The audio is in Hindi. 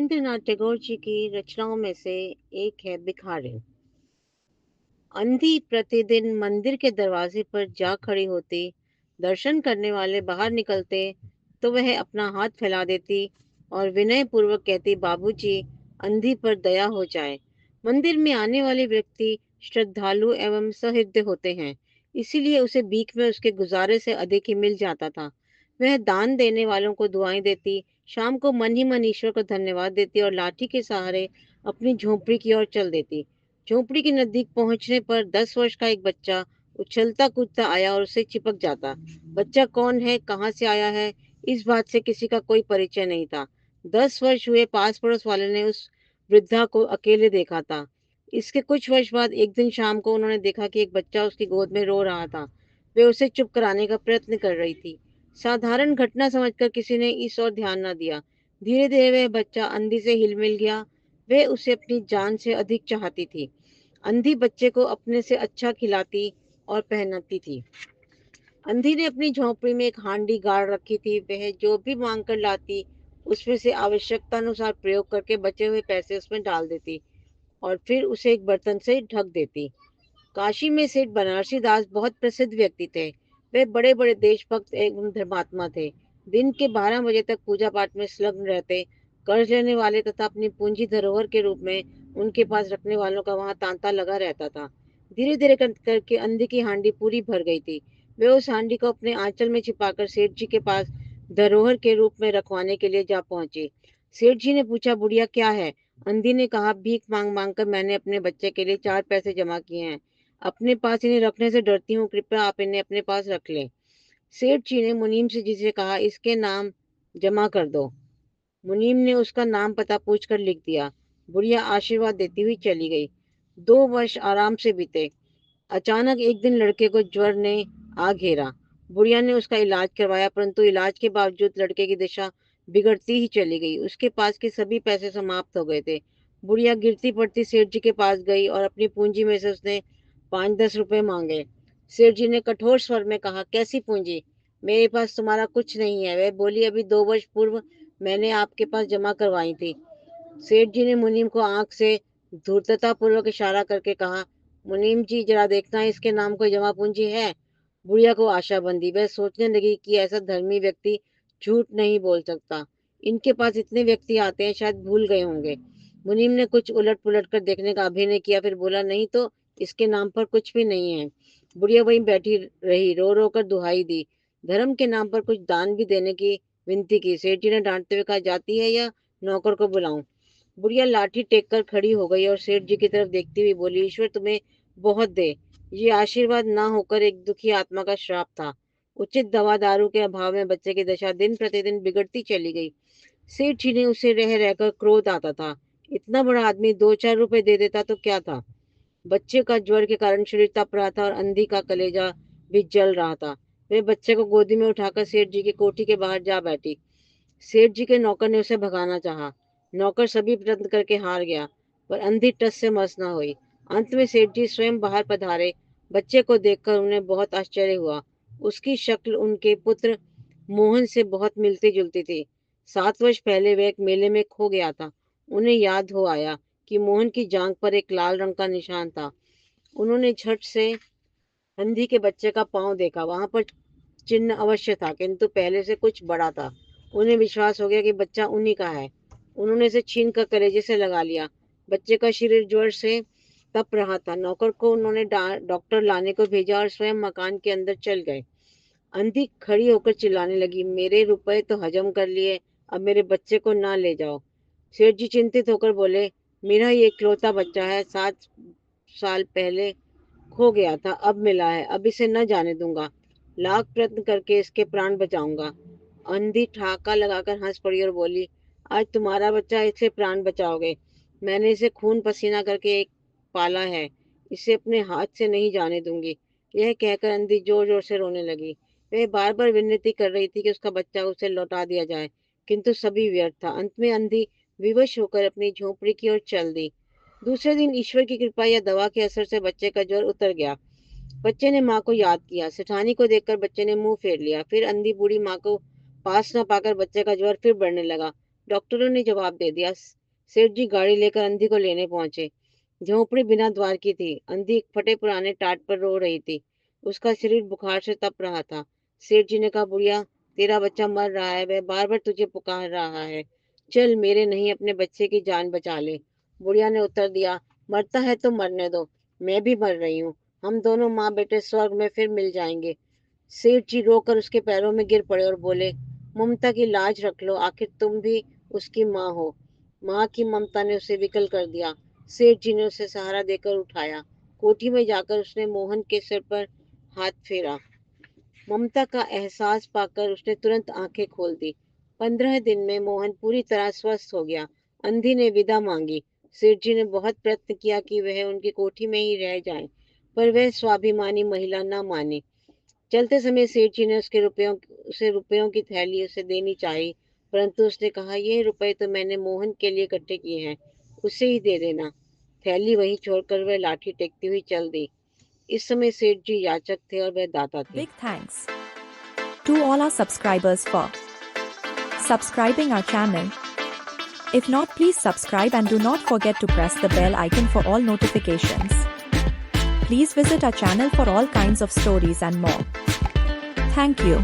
रविंद्रनाथ टैगोर जी की रचनाओं में से एक है भिखारिन। अंधी प्रतिदिन मंदिर के दरवाजे पर जा खड़ी होती। दर्शन करने वाले बाहर निकलते तो वह अपना हाथ फैला देती और विनय पूर्वक कहती, बाबूजी, अंधी पर दया हो जाए। मंदिर में आने वाले व्यक्ति श्रद्धालु एवं सहृदय होते हैं, इसीलिए उसे भीख में उसके गुजारे से अधिक ही मिल जाता था। वह दान देने वालों को दुआएं देती, शाम को मन ही मन ईश्वर को धन्यवाद देती और लाठी के सहारे अपनी झोंपड़ी की ओर चल देती। झोंपड़ी के नजदीक पहुंचने पर 10 वर्ष का एक बच्चा उछलता कूदता आया और उसे चिपक जाता। बच्चा कौन है, कहाँ से आया है, इस बात से किसी का कोई परिचय नहीं था। 10 वर्ष हुए पास पड़ोस वाले ने उस वृद्धा को अकेले देखा था। इसके कुछ वर्ष बाद एक दिन शाम को उन्होंने देखा कि एक बच्चा उसकी गोद में रो रहा था। वे उसे चुप कराने का प्रयत्न कर रही थी। साधारण घटना समझकर किसी ने इस ओर ध्यान न दिया। धीरे धीरे वह बच्चा अंधी से हिलमिल गया। वह उसे अपनी जान से अधिक चाहती थी। अंधी बच्चे को अपने से अच्छा खिलाती और पहनाती थी। अंधी ने अपनी झोंपड़ी में एक हांडी गाड़ रखी थी। वह जो भी मांग कर लाती, उसमें से आवश्यकता अनुसार प्रयोग करके बचे हुए पैसे उसमें डाल देती और फिर उसे एक बर्तन से ढक देती। काशी में सेठ बनारसी दास बहुत प्रसिद्ध व्यक्ति थे। वे बड़े बड़े देशभक्त एवं धर्मात्मा थे। दिन के 12 बजे तक पूजा पाठ में संलग्न रहते। कर्ज लेने वाले तथा अपनी पूंजी धरोहर के रूप में उनके पास रखने वालों का वहां तांता लगा रहता था। धीरे धीरे करके अंधी की हांडी पूरी भर गई थी। वे उस हांडी को अपने आंचल में छिपाकर सेठ जी के पास धरोहर के रूप में रखवाने के लिए जा पहुंची। सेठ जी ने पूछा, बुढ़िया क्या है? अंधी ने कहा, भीख मांग मांग कर मैंने अपने बच्चे के लिए 4 पैसे जमा किए हैं। अपने पास इन्हें रखने से डरती हूँ, कृपया आप इन्हें अपने पास रख लें। सेठ जी ने मुनीम से जिसे कहा, इसके नाम जमा कर दो। मुनीम ने उसका नाम पता पूछकर लिख दिया। बुढ़िया आशीर्वाद देती हुई चली गई। 2 वर्ष आराम से बीते। अचानक एक दिन लड़के को ज्वर ने आ घेरा। बुढ़िया ने उसका इलाज करवाया, परंतु इलाज के बावजूद लड़के की दिशा बिगड़ती ही चली गई। उसके पास के सभी पैसे समाप्त हो गए थे। बुढ़िया गिरती पड़ती सेठ जी के पास गई और अपनी पूंजी में से उसने 5-10 रुपए मांगे। सेठ जी ने कठोर स्वर में कहा, कैसी पूंजी? मेरे पास तुम्हारा कुछ नहीं है। वह बोली, अभी 2 वर्ष पूर्व मैंने आपके पास जमा करवाई थी। सेठ जी ने मुनीम को आंख से धूर्तता पूर्वक इशारा करके कहा, मुनीम जी, जरा देखना इसके नाम कोई जमा पूंजी है। बुढ़िया को आशा बंधी। वह सोचने लगी कि ऐसा धर्मी व्यक्ति झूठ नहीं बोल सकता। इनके पास इतने व्यक्ति आते हैं, शायद भूल गए होंगे। मुनीम ने कुछ उलट पुलट कर देखने का अभिनय किया, फिर बोला, नहीं तो इसके नाम पर कुछ भी नहीं है। बुढ़िया वहीं बैठी रही, रो रो कर दुहाई दी। धर्म के नाम पर कुछ दान भी देने की विनती की। सेठ जी ने डांटते हुए कहा, जाती है या नौकर को बुलाऊं? बुढ़िया लाठी टेक कर खड़ी हो गई और सेठ जी की तरफ देखती हुई बोली, ईश्वर तुम्हें बहुत दे। ये आशीर्वाद ना होकर एक दुखी आत्मा का श्राप था। उचित दवा दारू के अभाव में बच्चे की दशा दिन प्रतिदिन बिगड़ती चली गई। सेठ जी ने उसे रह रहकर क्रोध आता था। इतना बड़ा आदमी 2-4 रुपए दे देता तो क्या था। बच्चे का ज्वर के कारण शरीर तप रहा था और अंधी का कलेजा भी जल रहा था। वे बच्चे को गोदी में उठाकर सेठ जी की कोठी के बाहर जा बैठी। सेठ जी के नौकर ने उसे भगाना चाहा। नौकर सभी प्रयत्न करके हार गया, पर अंधी टस से मस न हुई। अंत में सेठ जी स्वयं बाहर पधारे। बच्चे को देखकर उन्हें बहुत आश्चर्य हुआ। उसकी शक्ल उनके पुत्र मोहन से बहुत मिलती जुलती थी। 7 वर्ष पहले वह एक मेले में खो गया था। उन्हें याद हो आया कि मोहन की जांघ पर एक लाल रंग का निशान था। उन्होंने झट से अंधी के बच्चे का पांव देखा। वहां पर चिन्ह अवश्य था, किंतु पहले से कुछ बड़ा था। उन्हें विश्वास हो गया कि बच्चा उन्हीं का है। उन्होंने इसे छीन कर कलेजे से लगा लिया। बच्चे का शरीर ज्वर से तप रहा था। नौकर को उन्होंने डॉक्टर लाने को भेजा और स्वयं मकान के अंदर चल गए। अंधी खड़ी होकर चिल्लाने लगी, मेरे रुपए तो हजम कर लिए, अब मेरे बच्चे को ना ले जाओ। सेठ जी चिंतित होकर बोले, मेरा ये इकलौता बच्चा है, 7 साल पहले खो गया था, अब मिला है, अब इसे न जाने दूंगा। लाख प्रयत्न करके इसके प्राण बचाऊंगा। अंधी ठहाका लगाकर हंस पड़ी और बोली, आज तुम्हारा बच्चा, इससे प्राण बचाओगे? मैंने इसे खून पसीना करके एक पाला है, इसे अपने हाथ से नहीं जाने दूंगी। यह कहकर अंधी जोर जोर से रोने लगी। वह बार बार विनती कर रही थी कि उसका बच्चा उसे लौटा दिया जाए, किंतु सभी व्यर्थ था। अंत में अंधी विवश होकर अपनी झोपड़ी की ओर चल दी। दूसरे दिन ईश्वर की कृपा या दवा के असर से बच्चे का ज्वर उतर गया। बच्चे ने माँ को याद किया। सेठानी को देखकर बच्चे ने मुंह फेर लिया। फिर अंधी बूढ़ी माँ को पास न पाकर बच्चे का ज्वर फिर बढ़ने लगा। डॉक्टरों ने जवाब दे दिया। सेठ जी गाड़ी लेकर अंधी को लेने पहुंचे। झोंपड़ी बिना द्वार की थी। अंधी एक फटे पुराने टाट पर रो रही थी। उसका शरीर बुखार से तप रहा था। सेठ जी ने कहा, बुढ़िया, तेरा बच्चा मर रहा है, वह बार बार तुझे पुकार रहा है, चल मेरे नहीं अपने बच्चे की जान बचा ले। बुढ़िया ने उत्तर दिया, मरता है तो मरने दो, मैं भी मर रही हूँ, हम दोनों माँ बेटे स्वर्ग में फिर मिल जाएंगे। सेठ जी रोकर उसके पैरों में गिर पड़े और बोले, ममता की लाज रख लो, आखिर तुम भी उसकी माँ हो। माँ की ममता ने उसे विकल कर दिया। सेठ जी ने उसे सहारा देकर उठाया। कोठी में जाकर उसने मोहन के सिर पर हाथ फेरा। ममता का एहसास पाकर उसने तुरंत आंखें खोल दी। 15 दिन में मोहन पूरी तरह स्वस्थ हो गया। अंधी ने विदा मांगी। सेठ जी ने बहुत प्रयत्न किया कि वह उनकी कोठी में ही रह जाए, पर वह स्वाभिमानी महिला न मानी। चलते समय सेठ जी ने उसे रुपयों की थैली उसे देनी चाहिए, परंतु उसने कहा, ये रुपए तो मैंने मोहन के लिए इकट्ठे किए हैं, उसे ही दे देना। थैली वहीं छोड़कर वह लाठी टेकती हुई चल दी। इस समय सेठ जी याचक थे और वह दाता थे। Big thanks to all our subscribers for subscribing our channel. If not, please subscribe and do not forget to press the bell icon for all notifications. Please visit our channel for all kinds of stories and more. Thank you.